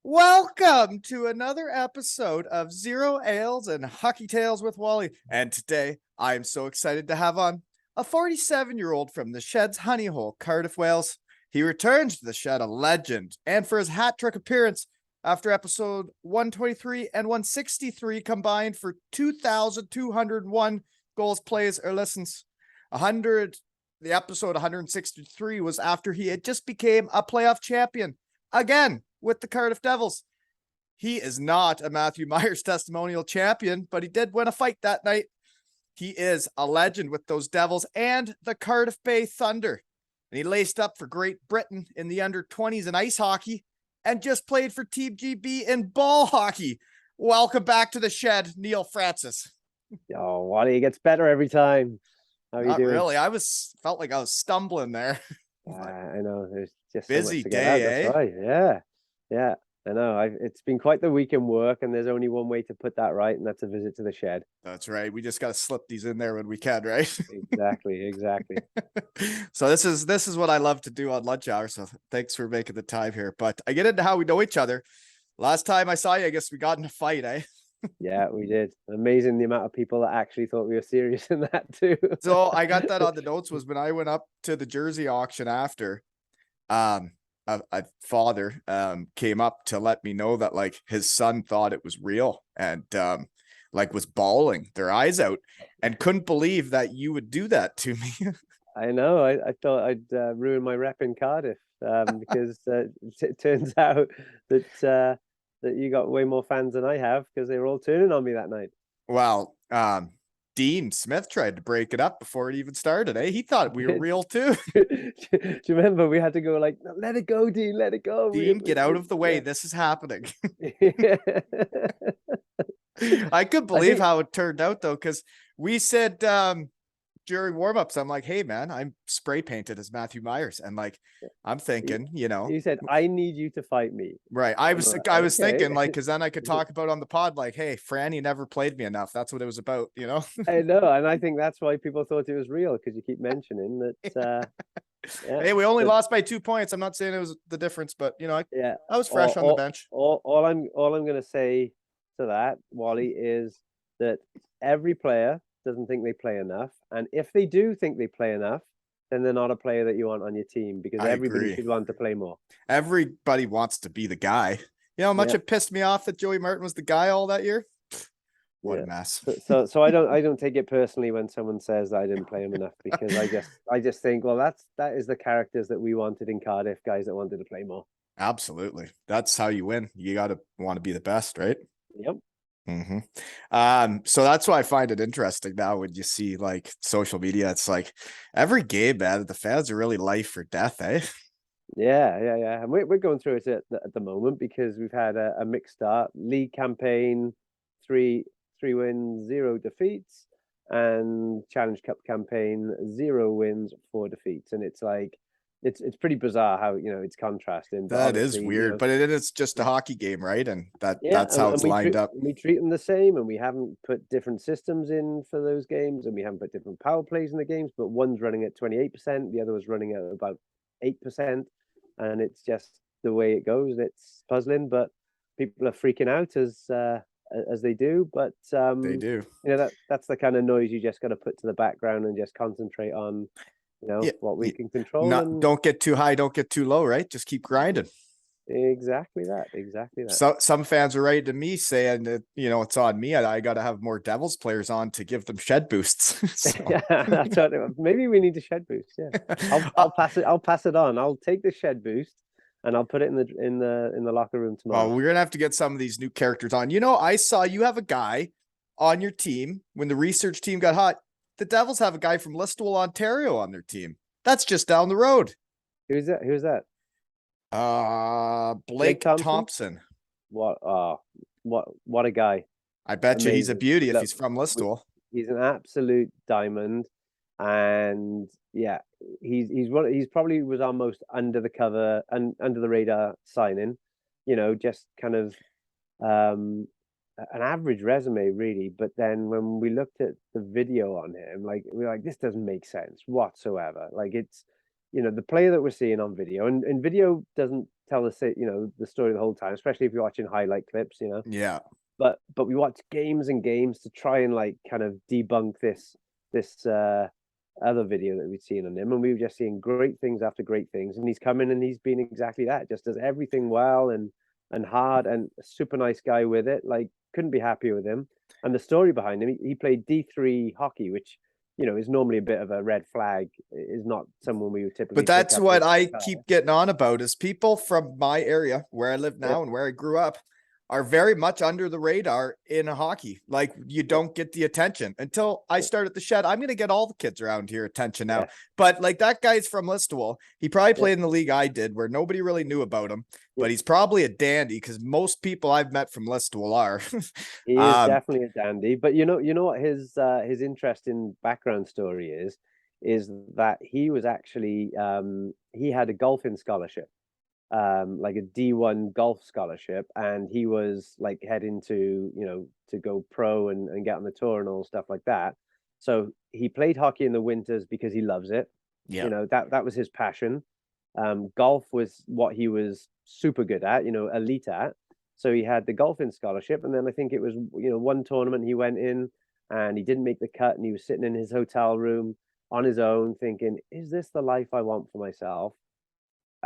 Welcome to another episode of Zero Ales and Hockey Tales with Wally. And today I am so excited to have on a 47-year-old from the Shed's Honey Hole, Cardiff, Wales. He returns to the Shed a legend, and for his hat trick appearance after episode 123 and 163 combined for 2,201 goals, plays, or listens. The episode 163 was after he had just became a playoff champion again with the Cardiff Devils. He is not a Matthew Myers testimonial champion, but he did win a fight that night. He is a legend with those Devils and the Cardiff Bay Thunder. And he laced up for Great Britain in the under-20s in ice hockey and just played for Team GB in ball hockey. Welcome back to the Shed, Neil Francis. Oh, Wally, it gets better every time. How are you doing? Really. Felt like I was stumbling there. I know. There's just busy so much to day, get out. That's right. Yeah. I know. It's been quite the week in work, and there's only one way to put that right, and that's a visit to the Shed. That's right. We just got to slip these in there when we can, right? Exactly. So this is what I love to do on lunch hour. So thanks for making the time here. But I get into how we know each other. Last time I saw you, I guess we got in a fight, eh? Yeah, we did. Amazing the amount of people that actually thought we were serious in that too. So I got that on the notes was when I went up to the jersey auction after, a father came up to let me know that like his son thought it was real and like was bawling their eyes out and couldn't believe that you would do that to me. I know. I thought I'd ruin my rep in Cardiff because it turns out that that you got way more fans than I have because they were all turning on me that night. Well, Dean Smith tried to break it up before it even started, eh? He thought we were real too. Do you remember we had to go like, let it go, Dean, let it go. Dean, get out of the way. Yeah. This is happening. I could believe how it turned out though, because we said during warm-ups, I'm like, hey man, I'm spray painted as Matthew Myers. And like, I'm thinking, you said, I need you to fight me. Right. I was thinking like, cause then I could talk about on the pod, like, hey, Franny never played me enough. That's what it was about, you know? I know. And I think that's why people thought it was real. Cause you keep mentioning that, hey, we only lost by 2 points. I'm not saying it was the difference, but you know, I was fresh on the bench. All I'm going to say to that, Wally, is that every player doesn't think they play enough, and if they do think they play enough, then they're not a player that you want on your team because everybody should want to play more. Everybody wants to be the guy. You know how much it pissed me off that Joey Martin was the guy all that year? What a mess. So I don't take it personally when someone says I didn't play him enough because I just think, well, that is the characters that we wanted in Cardiff, guys that wanted to play more. Absolutely. That's how you win. You got to want to be the best, right? Yep. So that's why I find it interesting now when you see like social media. It's like every game, man, the fans are really life or death, eh? Yeah. And we're going through it at the moment because we've had a mixed start. League campaign, three wins, 0 defeats, and Challenge Cup campaign, 0 wins, 4 defeats. And it's like it's pretty bizarre how it's contrasting. That is weird, but it's just a hockey game, right? And that's how it's lined up. We treat them the same, and we haven't put different systems in for those games, and we haven't put different power plays in the games. But one's running at 28%, the other was running at about 8%, and it's just the way it goes. It's puzzling, but people are freaking out as they do. But they do. That's the kind of noise you just got to put to the background and just concentrate on. What we can control. Don't get too high, don't get too low, right? Just keep grinding. Exactly that. So some fans are writing to me saying that, it's on me. I got to have more Devils players on to give them shed boosts. Yeah, that's what maybe we need a shed boost. Yeah, I'll pass it. I'll pass it on. I'll take the shed boost and I'll put it in the locker room tomorrow. Well, we're gonna have to get some of these new characters on. I saw you have a guy on your team when the research team got hot. The Devils have a guy from Listowel, Ontario on their team. That's just down the road. Who's that? Blake Thompson. What a guy. I bet you he's a beauty if he's from Listowel. He's an absolute diamond. And yeah, he's probably was our most under the cover and under the radar signing, just kind of an average resume really, but then when we looked at the video on him, like we're like, this doesn't make sense whatsoever. Like it's you know, the player that we're seeing on video, and video doesn't tell us, you know, the story the whole time, especially if you're watching highlight clips, you know. Yeah. But we watch games and games to try and like kind of debunk this other video that we've seen on him, and we were just seeing great things after great things, and he's coming and he's been exactly that, just does everything well and hard, and a super nice guy with it. Like, couldn't be happier with him. And the story behind him, he played D3 hockey, which, you know, is normally a bit of a red flag. Is not someone we would typically But pick that's up what as a I star. keep getting on about is people from my area where I live now and where I grew up are very much under the radar in hockey. Like, you don't get the attention until I start at the Shed. I'm going to get all the kids around here attention now. Yeah. But like, that guy's from Listowel. He probably Yeah. played in the league I did where nobody really knew about him, Yeah. but he's probably a dandy because most people I've met from Listowel are. He is definitely a dandy. But you know what his interesting background story is that he was actually he had a golfing scholarship, like a D1 golf scholarship, and he was like heading to, you know, to go pro and get on the tour and all stuff like that. So he played hockey in the winters because he loves it. Yeah. You know, that was his passion. Golf was what he was super good at, you know, elite at. So he had the golfing scholarship, and then I think it was, you know, one tournament he went in and he didn't make the cut, and he was sitting in his hotel room on his own thinking, is this the life I want for myself?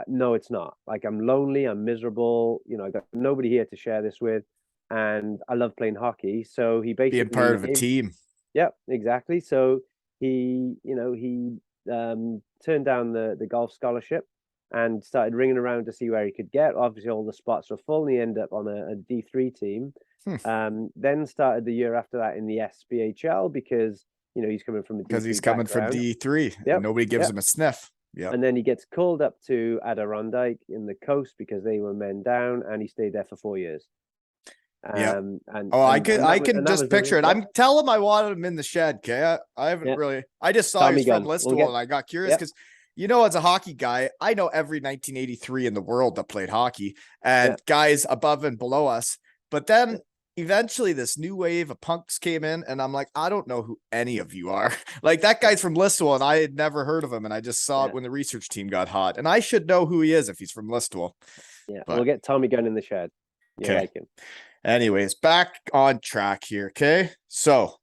No, it's not. Like, I'm lonely, I'm miserable, you know, I got nobody here to share this with, and I love playing hockey. So he basically Being part of a team. Yeah, exactly. So he, you know, turned down the golf scholarship and started ringing around to see where he could get. Obviously, all the spots were full, and he ended up on a D3 team. Then started the year after that in the SPHL because, you know, he's coming from a Because D3 he's coming from background. D3 Yep, and nobody gives yep. him a sniff. Yeah. And then he gets called up to Adirondack in the coast because they were men down, and he stayed there for 4 years. Yeah. And I that can was just the picture it. reason. I'm telling him I wanted him in the Shed. Okay. I haven't Yeah. really, I just saw he was Tommy from Gunn. Listowel and I got curious Yep. because, you know, as a hockey guy, I know every 1983 in the world that played hockey and guys above and below us. But then eventually this new wave of punks came in and I'm like, I don't know who any of you are. Like, that guy's from Listowel and I had never heard of him. And I just saw it when the research team got hot. And I should know who he is if he's from Listowel. Yeah, But we'll get Tommy Gunn in the Shed. You okay. like him. Anyways, back on track here. Okay. So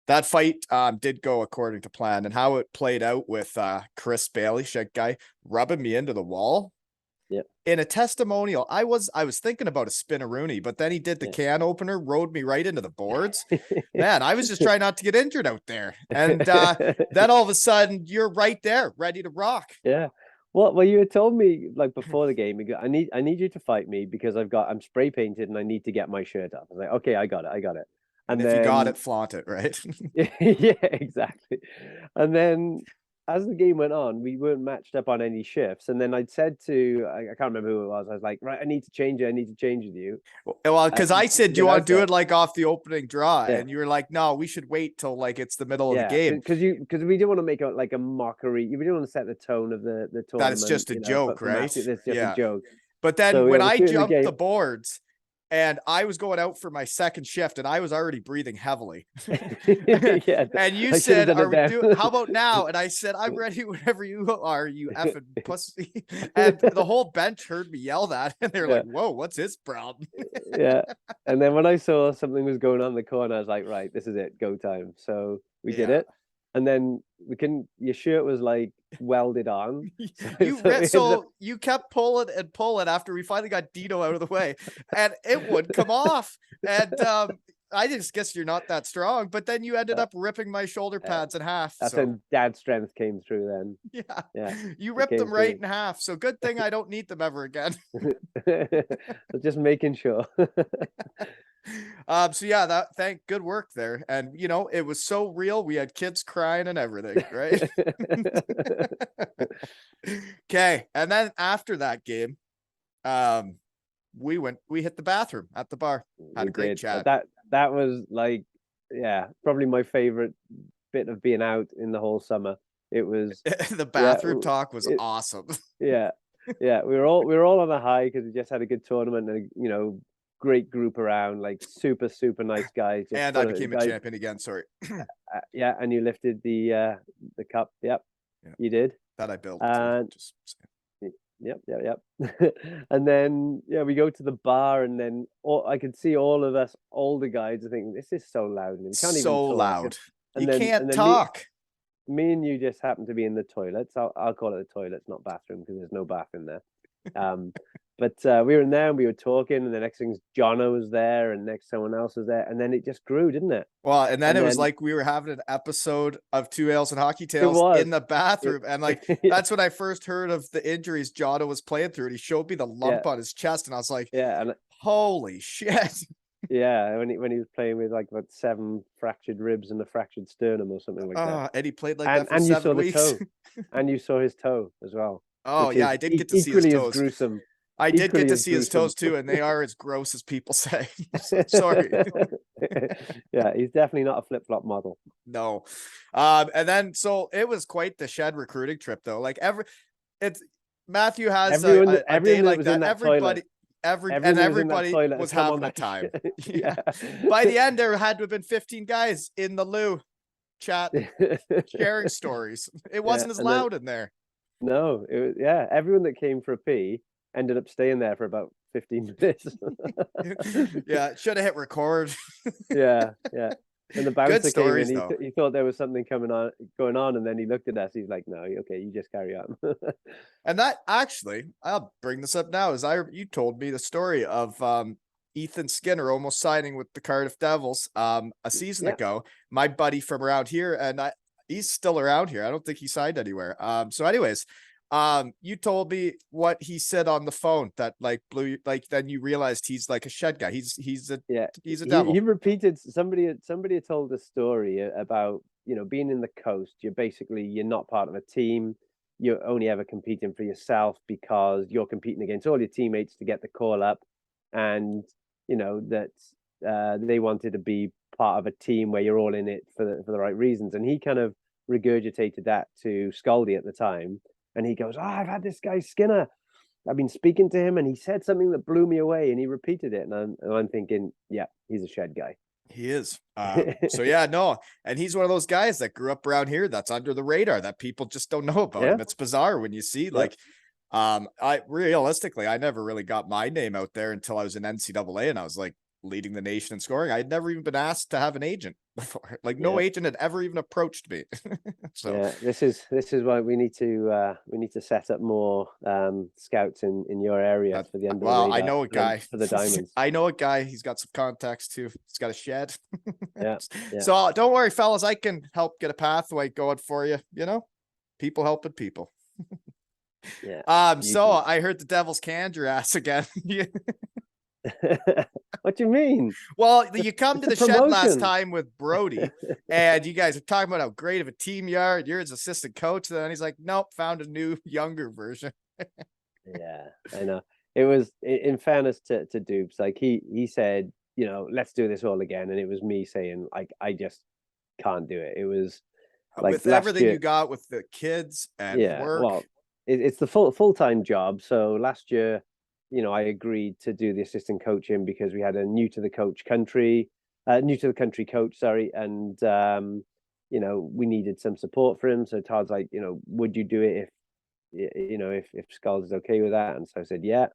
that fight did go according to plan, and how it played out with Chris Bailey, Shed guy, rubbing me into the wall. Yeah. In a testimonial, I was thinking about a spinneroonie, but then he did the can opener, rode me right into the boards. Man, I was just trying not to get injured out there. And then all of a sudden you're right there, ready to rock. Yeah. Well, you had told me like before the game, you go, I need you to fight me because I'm spray painted and I need to get my shirt off. I was like, okay, I got it. And if you got it, flaunt it, right? Yeah, exactly. And then as the game went on, we weren't matched up on any shifts. And then I'd said to, I can't remember who it was. I was like, right, I need to change with you. Well, because I said, do you want to do it it like off the opening draw? And you were like, no, we should wait till like it's the middle of the game. Because we didn't want to make it like a mockery. We didn't want to set the tone of the tournament. That it's just a joke, right? It's just a joke. But then when I jumped the boards, and I was going out for my second shift and I was already breathing heavily. And you said, how about now? And I said, I'm ready whenever you are, you effing pussy. And the whole bench heard me yell that. And they're like, whoa, what's his problem? Yeah. And then when I saw something was going on in the corner, I was like, right, this is it, go time. So we did it. And then your shirt was like welded on. So you kept pulling and pulling after we finally got Dino out of the way, and it would come off. And I just guess you're not that strong, but then you ended up ripping my shoulder pads in half. That's when dad's strength came through then. Yeah. You ripped them right in half. So good thing I don't need them ever again. Just making sure. So yeah, good work there. And you know, it was so real. We had kids crying and everything, right? Okay. And then after that game, we hit the bathroom at the bar, had a great chat. That was like, probably my favorite bit of being out in the whole summer. It was the bathroom talk was awesome. Yeah. We were all on a high because we just had a good tournament and, you know, great group around, like super nice guys. And I became a champion again. Sorry. And you lifted the cup. Yep, you did. That I built. And Just yep. And then we go to the bar, and then I could see all of us older guys are thinking, this is so loud, and we can't even so talk. loud. You And then can't talk. me and you just happen to be in the toilets. I'll call it the toilets, not bathroom, because there's no bath in there. But we were in there and we were talking, and the next thing's Jono was there, and next someone else was there, and then it just grew, didn't it? Well, and then it was like we were having an episode of Two Ales and Hockey Tales in the bathroom, and like that's when I first heard of the injuries Jono was playing through, and he showed me the lump on his chest, and I was like, and holy shit. Yeah, when he was playing with like about 7 fractured ribs and a fractured sternum or something like that. And he played like that for and 7 you saw weeks. The toe. And you saw his toe as well. Oh yeah, I did get to see his toes. Gruesome. I did get to see his toes too, and they are as gross as people say. Sorry. Yeah, he's definitely not a flip-flop model. No. And then so it was quite the shed recruiting trip though. Like Matthew has a day like that. Everybody was having a time. Yeah. By the end, there had to have been 15 guys in the loo chat sharing stories. It wasn't as loud in there. No, it was everyone that came for a pee ended up staying there for about 15 minutes. Yeah, should have hit record. Yeah. And the bouncer came in, he thought there was something going on, and then he looked at us. He's like, "No, okay, you just carry on." And that actually, I'll bring this up now. You told me the story of Ethan Skinner almost signing with the Cardiff Devils a season ago. My buddy from around here, and he's still around here. I don't think he signed anywhere. So, anyways, you told me what he said on the phone that like blew, like then you realized he's like a shed guy. He's a devil. He repeated somebody had told a story about, being in the coast. You're not part of a team. You're only ever competing for yourself because you're competing against all your teammates to get the call up, and that they wanted to be part of a team where you're all in it for the right reasons. And he kind of regurgitated that to Scaldi at the time. And he goes, I've had this guy Skinner. I've been speaking to him, and he said something that blew me away, and he repeated it. And I'm thinking, yeah, he's a shed guy. He is. So yeah, no. And he's one of those guys that grew up around here that's under the radar that people just don't know about him. It's bizarre when you see I never really got my name out there until I was in NCAA, and I was like leading the nation in scoring. I had never even been asked to have an agent before. Like no agent had ever even approached me. So this is why we need to set up more scouts in your area for the under. Well, I know a guy for the Diamonds. I know a guy. He's got some contacts too. He's got a shed. Yeah. So don't worry, fellas. I can help get a pathway going for you. People helping people. Yeah. So I heard the Devils canned your ass again. What do you mean? Well, you come to the shed last time with Brody, and you guys are talking about how great of a team you are. You're his assistant coach. And then he's like, nope, found a new, younger version. Yeah, I know. It was, in fairness to Dupes, like he said, let's do this all again. And it was me saying, like, I just can't do it. It was like with everything you got with the kids and work. Well, it's the full-time job. So last year, I agreed to do the assistant coaching because we had a new to the country coach, sorry. And, we needed some support for him. So Todd's like, would you do it if Skulls is okay with that? And so I said, yeah.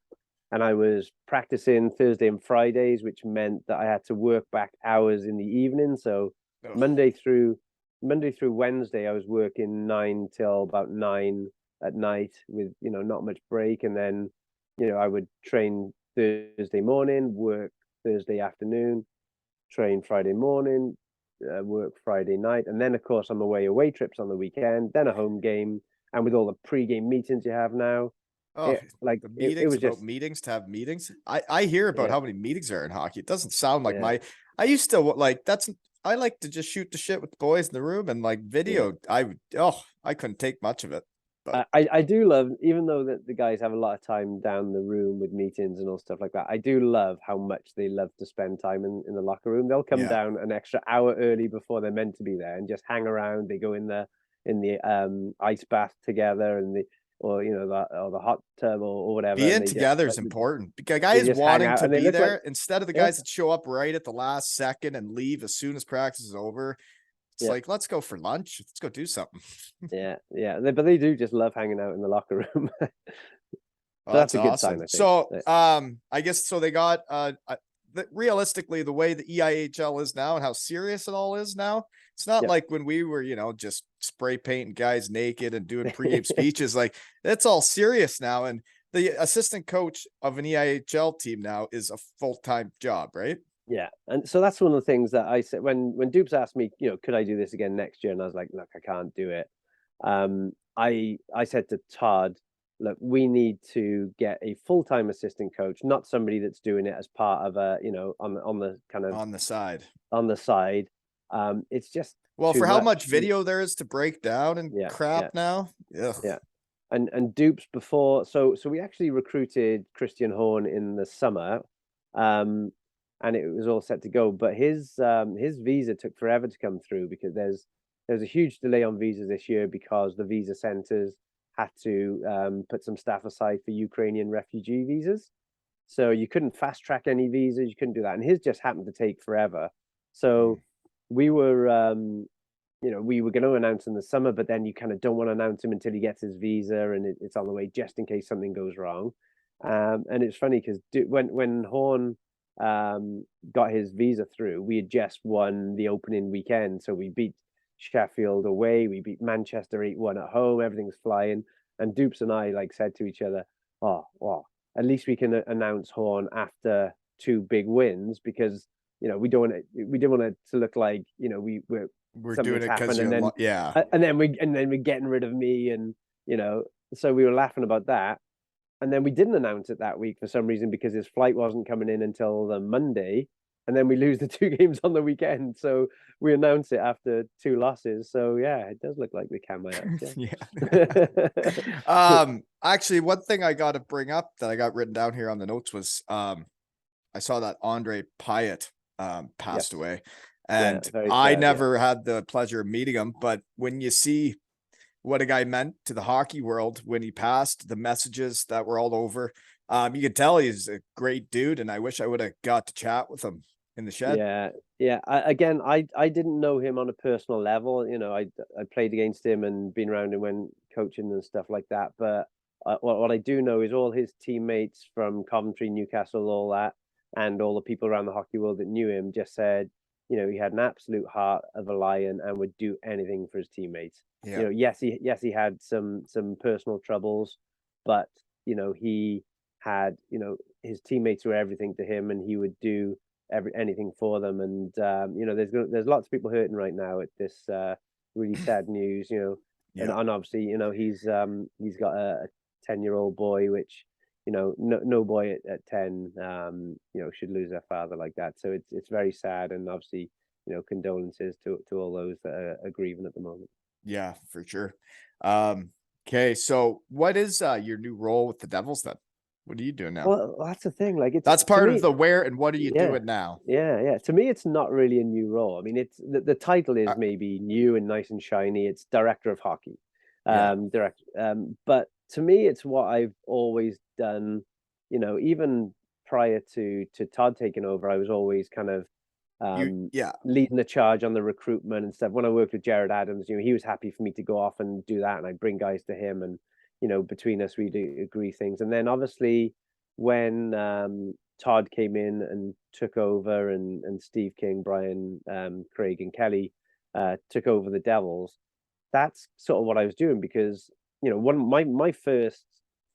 And I was practicing Thursday and Fridays, which meant that I had to work back hours in the evening. So Monday through Wednesday, I was working 9 till about 9 at night with, not much break. And then, I would train Thursday morning, work Thursday afternoon, train Friday morning, work Friday night. And then, of course, I'm away trips on the weekend, then a home game. And with all the pre-game meetings you have now, it was just meetings to have meetings. I hear about how many meetings there are in hockey. It doesn't sound like I used to I like to just shoot the shit with the boys in the room and like video. I couldn't take much of it. But I do love, even though the guys have a lot of time down the room with meetings and all stuff like that, I do love how much they love to spend time in the locker room. They'll come down an extra hour early before they're meant to be there and just hang around. They go in the ice bath together and the hot tub or whatever. Being together is important. Because guys wanting to be there instead of the guys that show up right at the last second and leave as soon as practice is over. It's It's like, let's go for lunch. Let's go do something. Yeah, yeah. But they do just love hanging out in the locker room. Oh, So that's that's a good sign, awesome. I think. So, Yeah. I guess so. They got realistically the way the EIHL is now and how serious it all is now. It's not Yep. like when we were, just spray painting guys naked and doing pregame speeches. Like it's all serious now. And the assistant coach of an EIHL team now is a full-time job, right? Yeah, and so that's one of the things that I said when Dupes asked me, could I do this again next year, and I was like, look, I can't do it. I said to Todd, look, we need to get a full-time assistant coach, not somebody that's doing it as part of a, on the kind of On the side. on the side. It's just Well, too for how much. much video there is to break down and Yeah, crap yeah, now. Ugh. yeah. And Dupes before, so we actually recruited Christian Horn in the summer, and it was all set to go. But his visa took forever to come through because there's a huge delay on visas this year because the visa centers had to put some staff aside for Ukrainian refugee visas. So you couldn't fast track any visas, you couldn't do that, and his just happened to take forever. So we were we were going to announce in the summer, but then you kind of don't want to announce him until he gets his visa and it's on the way just in case something goes wrong. And it's funny because when Horn got his visa through, we had just won the opening weekend. So we beat Sheffield away, we beat Manchester 8-1 at home, everything's flying. And Dupes and I said to each other, oh, well, at least we can announce Horn after two big wins because we didn't want it to look like We're doing it because and then we're getting rid of me, and so we were laughing about that, and then we didn't announce it that week for some reason because his flight wasn't coming in until the Monday, and then we lose the two games on the weekend, so we announce it after two losses. So yeah, it does look like we can my ass. Yeah. Actually, one thing I got to bring up that I got written down here on the notes was I saw that Andre Pyatt passed away. And I never had the pleasure of meeting him, but when you see what a guy meant to the hockey world when he passed, the messages that were all over, you could tell he's a great dude, and I wish I would have got to chat with him in the shed. Yeah. I didn't know him on a personal level. I played against him and been around him when coaching and stuff like that. But what I do know is all his teammates from Coventry, Newcastle, all that, and all the people around the hockey world that knew him just said, he had an absolute heart of a lion and would do anything for his teammates. Yeah. Yes, he had some personal troubles, but he had his teammates were everything to him, and he would do anything for them. And there's lots of people hurting right now at this really sad news. And obviously he's got a 10-year-old boy, which no boy at 10 should lose their father like that. So it's very sad, and obviously condolences to all those that are grieving at the moment. Yeah, for sure. Okay, so what is your new role with the Devils then? What are you doing now? Well, that's the thing. Like that's part of the where and what are you doing now? Yeah. To me, it's not really a new role. I mean, it's the title is maybe new and nice and shiny. It's director of hockey, but to me, it's what I've always done. Even prior to Todd taking over, I was always kind of leading the charge on the recruitment and stuff. When I worked with Jared Adams, he was happy for me to go off and do that, and I'd bring guys to him, and between us we'd agree things. And then obviously when Todd came in and took over, and Steve King, Brian, Craig, and Kelly took over the Devils, that's sort of what I was doing because my first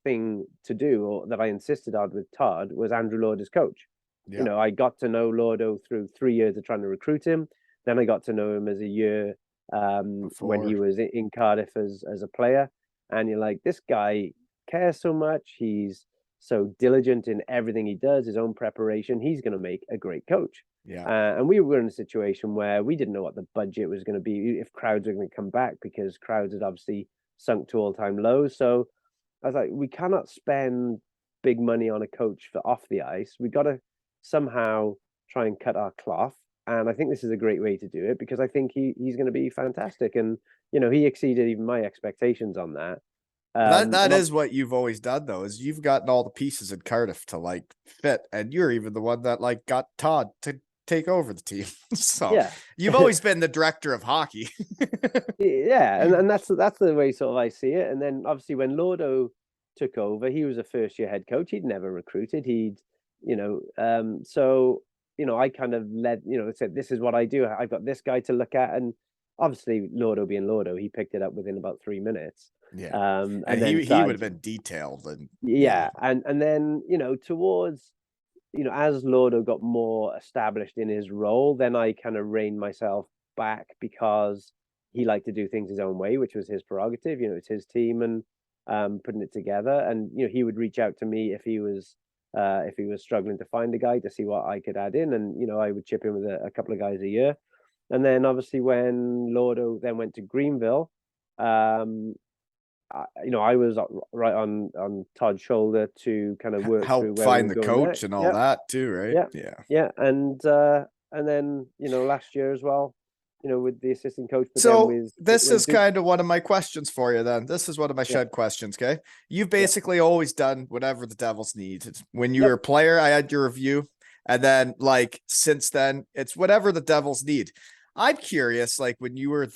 thing to do, or that I insisted on with Todd, was Andrew Lord as coach. I got to know Lordo through 3 years of trying to recruit him. Then I got to know him as a year when he was in Cardiff as a player. And you're like, this guy cares so much. He's so diligent in everything he does, his own preparation. He's going to make a great coach. And we were in a situation where we didn't know what the budget was going to be, if crowds were going to come back, because crowds had obviously sunk to all-time lows. So I was like, we cannot spend big money on a coach for off the ice. We got to somehow try and cut our cloth. And I think this is a great way to do it because I think he's going to be fantastic. And, he exceeded even my expectations on that. That is what you've always done, though, is you've gotten all the pieces in Cardiff to fit. And you're even the one that got Todd to take over the team. So Yeah. you've always been the director of hockey. Yeah, and that's the way sort of I see it. And then obviously when Lordo took over, he was a first year head coach. He'd never recruited. So I kind of said, this is what I do. I've got this guy to look at, and obviously Lordo being Lordo, he picked it up within about 3 minutes. Yeah. And then he would have been detailed and yeah, and then towards as Lordo got more established in his role, then I kind of reined myself back because he liked to do things his own way, which was his prerogative. It's his team and putting it together. And he would reach out to me if he was struggling to find a guy to see what I could add in, and I would chip in with a couple of guys a year. And then obviously when Lordo then went to Greenville, I was right on Todd's shoulder to kind of work help through where find we the were going coach next. and all that too, right? Yeah, and then last year as well, with the assistant coach. But so then this is kind of one of my questions for you. Then this is one of my shed questions. Okay, you've basically always done whatever the Devils need. When you were a player, I had your review, and then like since then, it's whatever the Devils need. I'm curious, like when you're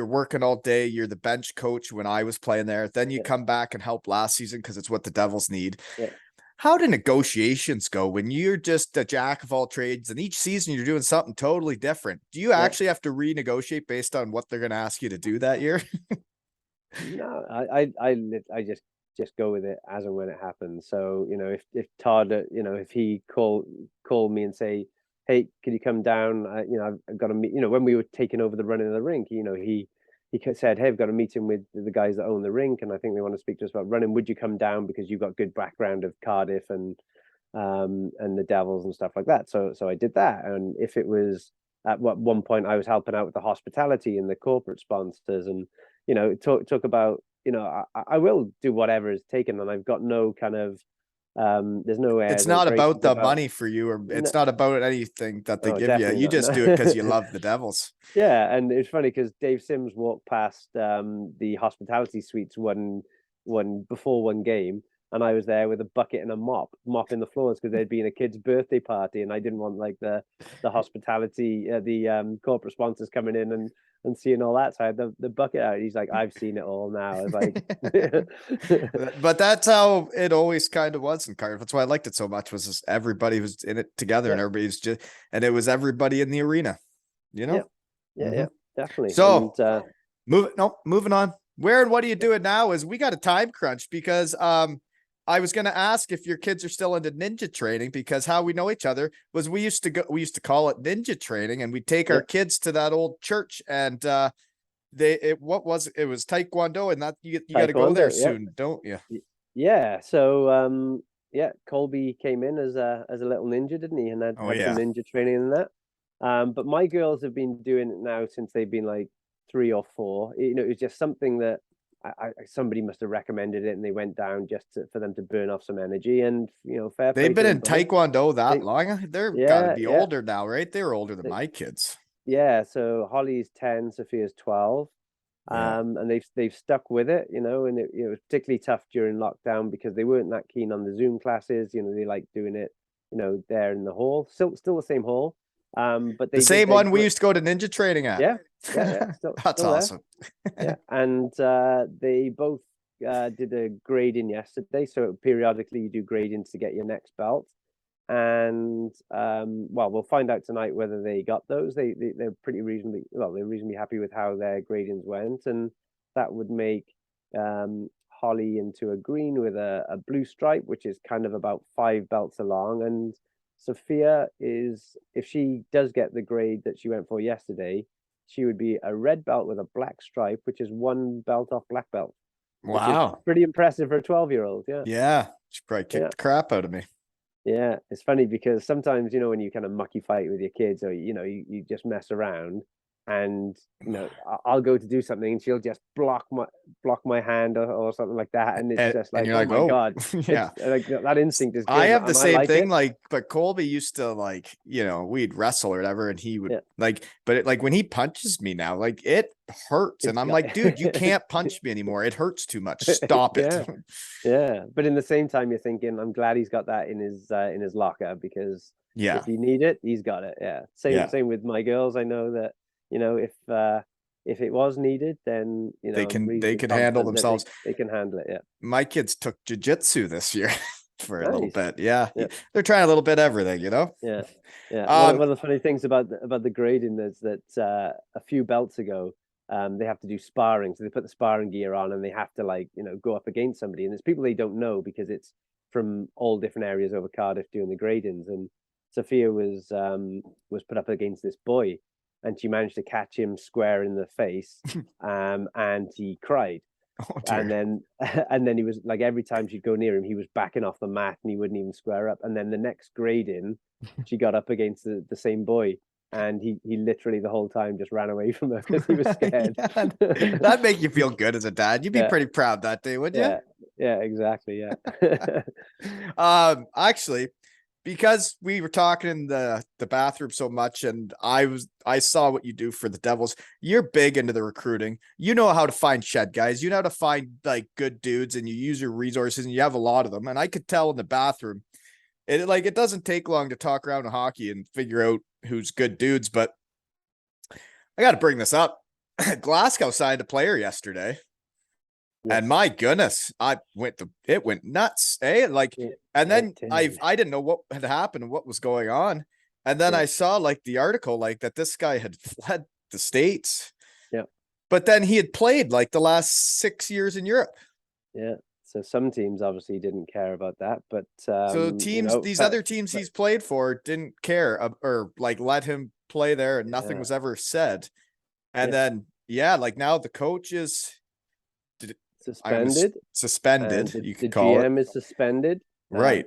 working all day, you're the bench coach when I was playing there. Then you come back and help last season because it's what the Devils need. Yeah. How do negotiations go when you're just a jack of all trades and each season you're doing something totally different? Do you actually have to renegotiate based on what they're going to ask you to do that year? No, I just go with it as and when it happens. So, if Todd, if he call me and say, hey, can you come down? I've got to meet, when we were taking over the running of the rink, he said, hey, I've got a meeting with the guys that own the rink, and I think they want to speak to us about running. Would you come down because you've got good background of Cardiff and the Devils and stuff like that? So I did that. And if it was at one point I was helping out with the hospitality and the corporate sponsors, and talk about, I will do whatever is taken, and I've got no kind of there's no it's not about the money for you, or it's not about anything that they give you. You just do it because you love the Devils. Yeah, and it's funny because Dave Sims walked past the hospitality suites one before one game, and I was there with a bucket and a mopping the floors because there'd been a kid's birthday party, and I didn't want like the hospitality, the corporate sponsors coming in and seeing all that. So I had the bucket out. He's like, I've seen it all now. I was like, but that's how it always kind of was in Cardiff. That's why I liked it so much, was just everybody was in it together and everybody's and it was everybody in the arena, Yeah, definitely. So moving on. Where and what are you doing now is we got a time crunch because I was going to ask if your kids are still into ninja training, because how we know each other was we used to call it ninja training, and we'd take our kids to that old church, and it was Taekwondo, and that you got to go there soon, don't you? Yeah. So Colby came in as a little ninja, didn't he? And had some ninja training in that. But my girls have been doing it now since they've been like 3 or 4. It was just something that somebody must have recommended it, and they went down just for them to burn off some energy. And fair play. They've been in Taekwondo that long. They're got to be older now, right? They're older than my kids. Yeah. So Holly's 10, Sophia's 12. And they've stuck with it, and it was particularly tough during lockdown because they weren't that keen on the Zoom classes. They like doing it, there in the hall. Still the same hall. But the same one we used to go to ninja training at. Yeah. That's awesome. Yeah, and they both did a grading yesterday. So periodically you do gradings to get your next belt, and we'll find out tonight whether they got those. They're reasonably happy with how their gradings went, and that would make Holly into a green with a blue stripe, which is kind of about 5 belts along, and Sophia is, if she does get the grade that she went for yesterday, she would be a red belt with a black stripe, which is 1 belt off black belt. Wow. Pretty impressive for a 12-year-old. Yeah. Yeah. She probably kicked the crap out of me. Yeah. It's funny because sometimes, when you kind of mucky fight with your kids, or, you just mess around, and I'll go to do something and she'll just block my hand or something like that, and it's just And like, you're oh like, my oh, god, yeah. it's like that instinct is I good, have the and I same like thing, it. like, but Colby used to like, we'd wrestle or whatever, and he would Yeah. like, but like when he punches me now, like it hurts, and It's I'm got like, dude, you can't punch me anymore. It hurts too much. Stop it. yeah, yeah. But in the same time, you're thinking, I'm glad he's got that in his locker, because Yeah, if you need it, he's got it. Yeah. yeah. Same with my girls. I know that, if it was needed, then I'm They reasonably could handle confident that themselves. they can handle it. Yeah. My kids took jujitsu this year for a little Nice. bit. Yeah, Yeah. they're trying a little bit everything, Yeah. Yeah. Um, One of the funny things about the grading is that a few belts ago, they have to do sparring. So they put the sparring gear on and they have to, like, go up against somebody. And there's people they don't know because it's from all different areas over Cardiff doing the gradings. And Sophia was put up against this boy, and she managed to catch him square in the face, and he cried. oh And dear. then and then he was like, every time she'd go near him, he was backing off the mat and he wouldn't even square up. And then the next grading, she got up against the same boy, and he literally the whole time just ran away from her because he was scared. Yeah, that'd make you feel good as a dad. You'd be Yeah, pretty proud that day, wouldn't you? yeah, exactly. Yeah. Actually, because we were talking in the bathroom so much, and I saw what you do for the Devils. You're big into the recruiting. You know how to find shed guys. You know how to find like good dudes, and you use your resources, and you have a lot of them. And I could tell in the bathroom, it doesn't take long to talk around hockey and figure out who's good dudes. But I got to bring this up. Glasgow signed a player yesterday. Yes. And my goodness, it went nuts. Like, and then I didn't know what had happened and what was going on. And then I saw like the article, like that this guy had fled the States. Yeah. But then he had played like the last 6 years in Europe. Yeah. So some teams obviously didn't care about that, but So teams, these other teams he's played for didn't care, or like let him play there, and nothing was ever said. And then, like now the coach is suspended. You could call it. The GM is suspended. Right.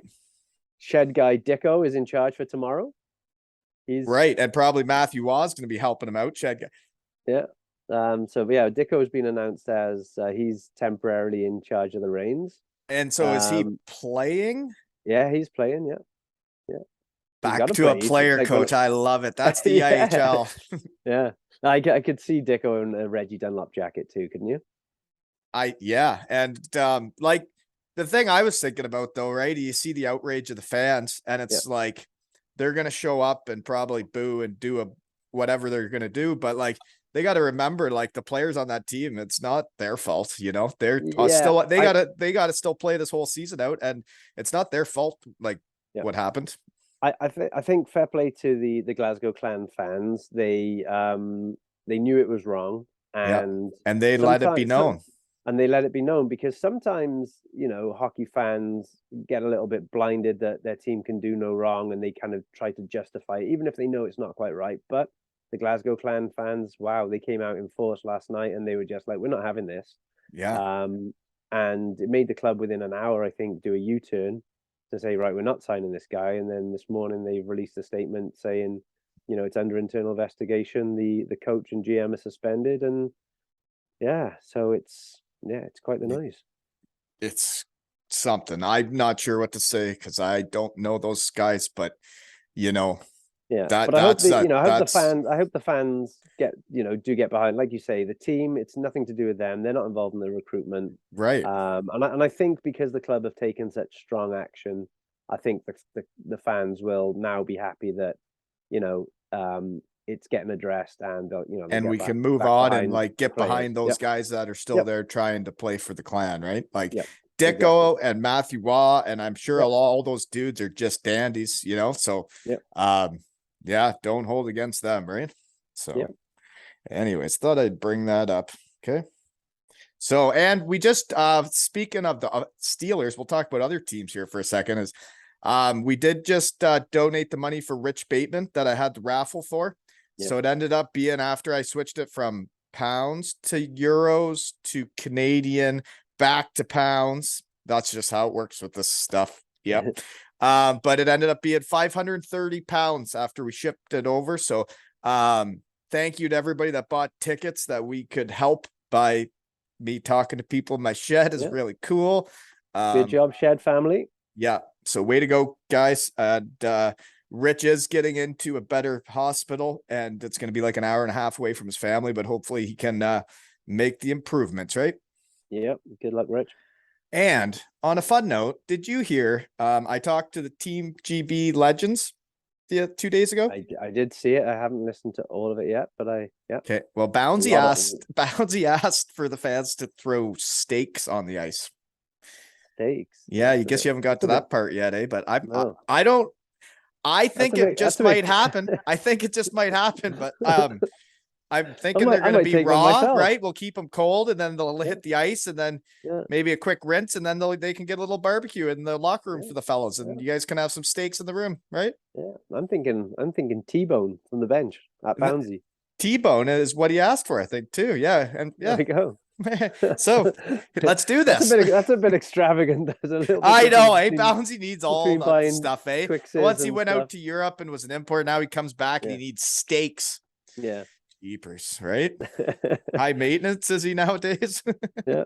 Shed guy Dicko is in charge for tomorrow. He's right, and probably Matthew Waugh is going to be helping him out. Shed guy. Yeah. So yeah, Dicko has been announced as he's temporarily in charge of the reins. And so is he playing? Yeah, he's playing. Yeah. Yeah. Back to a player coach. I love it. That's the IHL. Yeah. I could see Dicko in a Reggie Dunlop jacket too, couldn't you? And like the thing I was thinking about though, right? You see the outrage of the fans, and it's like they're gonna show up and probably boo and do whatever they're gonna do, but like they got to remember, like the players on that team, it's not their fault. They're still they gotta still play this whole season out, and it's not their fault. Like what happened. I think fair play to the Glasgow Clan fans. They knew it was wrong, and they let it be known. And they let it be known, because sometimes, hockey fans get a little bit blinded that their team can do no wrong, and they kind of try to justify it, even if they know it's not quite right. But the Glasgow Clan fans, wow, they came out in force last night, and they were just like, we're not having this. Yeah. And it made the club within an hour, I think, do a U-turn to say, right, we're not signing this guy. And then this morning they released a statement saying, it's under internal investigation. The coach and GM are suspended, and so it's quite the noise. It's something. I'm not sure what to say because I don't know those guys, but but I hope the fans do get behind. Like you say, the team, it's nothing to do with them. They're not involved in the recruitment. Right. And I think because the club have taken such strong action, I think the fans will now be happy that, it's getting addressed, and and we can move on and like get behind those guys that are still there trying to play for the Clan, right? Like Dicko and Matthew Waugh, and I'm sure all those dudes are just dandies, so don't hold against them, right? So anyways, thought I'd bring that up. Okay. So, and we just speaking of the Steelers, we'll talk about other teams here for a second. Is we did just donate the money for Rich Bateman that I had the raffle for. So it ended up being, after I switched it from pounds to euros to Canadian back to pounds. That's just how it works with this stuff. Yep. But it ended up being 530 pounds after we shipped it over. So thank you to everybody that bought tickets that we could help by me talking to people in my shed is Yeah. really cool. Good job, Shed family. Yeah. So way to go, guys. And Rich is getting into a better hospital, and it's going to be like an hour and a half away from his family, but hopefully he can make the improvements, right? Yep. Good luck, Rich. And on a fun note, did you hear? I talked to the Team GB Legends 2 days ago. I did see it. I haven't listened to all of it yet, but yeah. Okay. Well, Bouncy asked for the fans to throw stakes on the ice. Stakes. Yeah, you guess you haven't got to that part yet, eh? But I don't. I think it just might happen. I think it just might happen, but I'm thinking they're going to be raw, right? We'll keep them cold, and then they'll hit the ice, and then maybe a quick rinse, and then they can get a little barbecue in the locker room for the fellas, and you guys can have some steaks in the room, right? Yeah, I'm thinking T-bone from the bench at Bouncy. T-bone is what he asked for, I think, too. Yeah, and yeah. There we go. So let's do this. That's a bit extravagant. There's a little bit I know, eh? Bouncy needs all that stuff, eh? Once he went out to Europe and was an import, now he comes back and he needs steaks. Yeah. Jeepers, right? High maintenance is he nowadays? Yeah.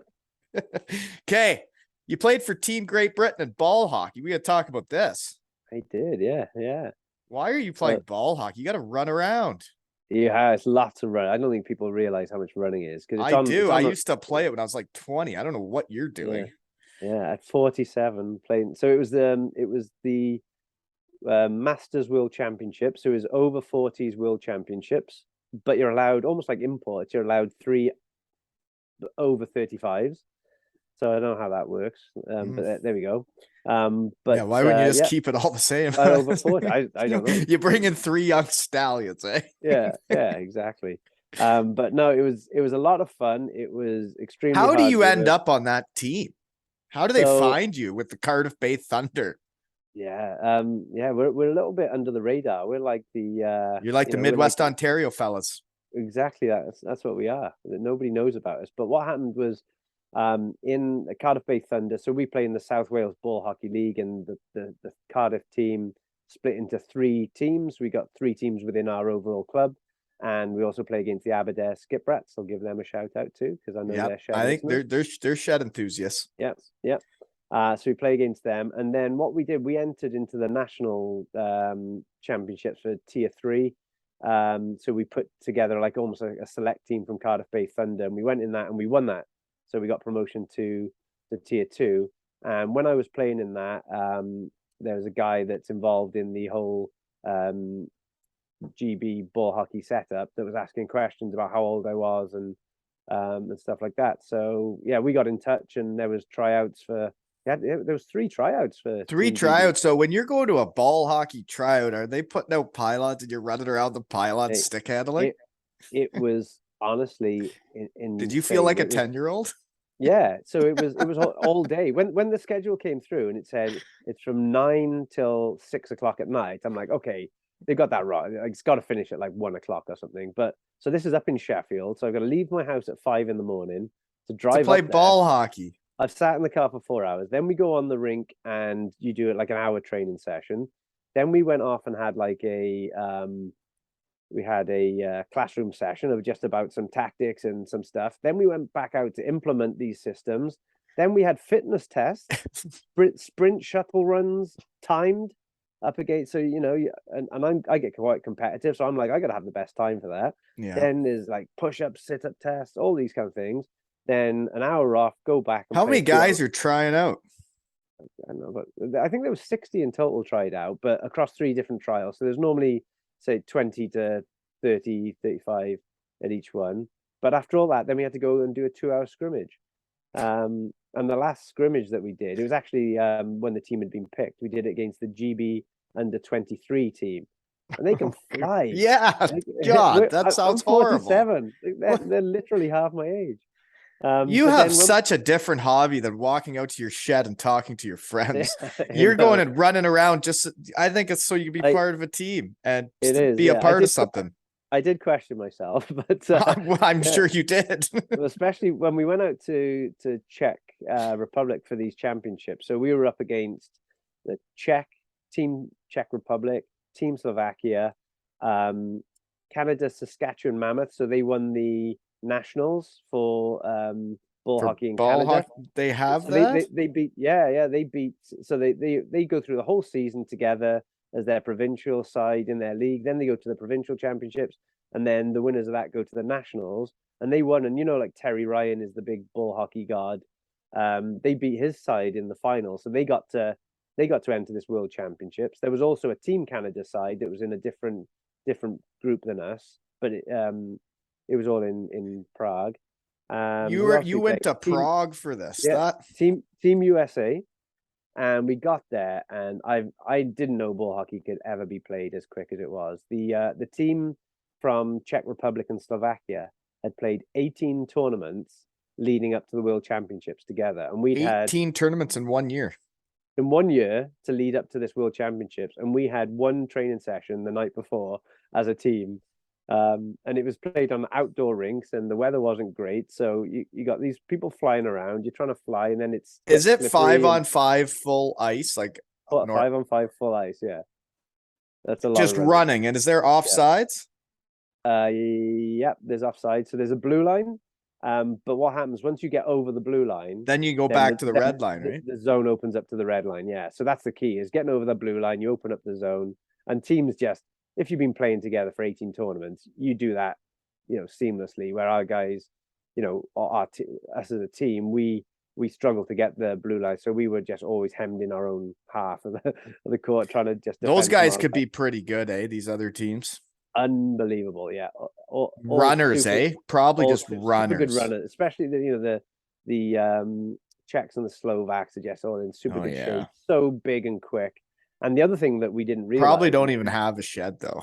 Okay. You played for Team Great Britain in ball hockey. We got to talk about this. I did, yeah. Why are you playing ball hockey? You got to run around. Yeah, it's lots of running. I don't think people realize how much running is. I used to play it when I was like 20. I don't know what you're doing. Yeah, at 47 playing. So it was the Masters World Championship. So it was over 40s World Championships, but you're allowed, almost like imports, you're allowed 3 over 35s. So I don't know how that works, but there we go. But yeah, why wouldn't you just keep it all the same? Over 40, I don't know. You bring in 3 young stallions, eh? yeah, exactly. But no, it was a lot of fun. It was extremely. How do you end up on that team? How do they find you with the Cardiff Bay Thunder? Yeah, we're a little bit under the radar. We're like the you're like the Midwest Ontario fellas. Exactly, that's what we are. Nobody knows about us. But what happened was, in the Cardiff Bay Thunder, so we play in the South Wales Ball Hockey League, and the Cardiff team split into 3 teams. We got 3 teams within our overall club, and we also play against the Aberdare Skiprats. I'll give them a shout out too, because I know they're shed. I think they're shed enthusiasts. Yep. So we play against them, and then what we did, we entered into the national championships for Tier 3. So we put together like almost a select team from Cardiff Bay Thunder, and we went in that and we won that. So we got promotion to the Tier 2. And when I was playing in that, there was a guy that's involved in the whole GB ball hockey setup that was asking questions about how old I was and stuff like that. So yeah, we got in touch, and there was tryouts for. There was 3 tryouts for 3 tryouts. So when you're going to a ball hockey tryout, are they putting out pylons and you're running around the pylon stick handling? It was honestly Did you feel like a 10-year-old? Yeah, so it was all day. When the schedule came through and it said it's from 9 till 6 o'clock at night, I'm like, okay, they got that right. It's got to finish at like 1 o'clock or something. But so this is up in Sheffield, so I've got to leave my house at 5 in the morning to drive to play ball hockey. I've sat in the car for 4 hours. Then we go on the rink and you do it like an hour training session. Then we went off and had like a classroom session of just about some tactics and some stuff. Then we went back out to implement these systems. Then we had fitness tests, sprint shuttle runs, timed up against. So I get quite competitive, so I'm like, I got to have the best time for that. Yeah. Then there's like push-up, sit-up tests, all these kind of things. Then an hour off, go back. How many guys are trying out? I don't know, but I think there was 60 in total tried out, but across 3 different trials. So there's normally, say, 20 to 30, 35 at each one. But after all that, then we had to go and do a 2-hour scrimmage. And the last scrimmage that we did, it was actually when the team had been picked. We did it against the GB under 23 team. And they can fly. Yeah, God, that sounds horrible. 47. They're literally half my age. You have such a different hobby than walking out to your shed and talking to your friends. You're going and running around I think it's so you can be part of a team and be a part of something. I did question myself, but I'm sure you did. Especially when we went out to Czech Republic for these championships. So we were up against the Czech Republic, Team Slovakia, Canada Saskatchewan Mammoth. So they won the nationals for ball For hockey in ball Canada. hockey, they have So that. they beat they beat, so they go through the whole season together as their provincial side in their league. Then they go to the provincial championships, and then the winners of that go to the nationals. And they won. And like Terry Ryan is the big ball hockey guard. They beat his side in the final, so they got to enter this World Championships. There was also a Team Canada side that was in a different group than us, but it was all in Prague. You went to Prague for this. Yeah, That Team USA, and we got there, and I didn't know ball hockey could ever be played as quick as it was. The team from Czech Republic and Slovakia had played 18 tournaments leading up to the World Championships together, and we'd had 18 tournaments in 1 year. in 1 year to lead up to this World Championships, and we had one training session the night before as a team. And it was played on outdoor rinks, and the weather wasn't great. So you got these people flying around. You're trying to fly, and then Is it slippery 5-on-5 full ice? Like 5-on-5 full ice? Yeah, that's a lot. Just running. And is there offsides? Yeah, there's offside. So there's a blue line. But what happens once you get over the blue line? Then you go back to the red line, right? The zone opens up to the red line. Yeah, so that's the key: is getting over the blue line. You open up the zone, and teams just, if you've been playing together for 18 tournaments, you do that, seamlessly. Where our guys, us as a team, we struggle to get the blue line, so we were just always hemmed in our own half of the court, trying to just. Those guys could be pretty good, eh? These other teams. Unbelievable, yeah. All runners, super, probably just runners. Super good runners, especially the Czechs and the Slovaks are just all in super good shape, so big and quick. And the other thing that we didn't realize, probably don't even have a shed though.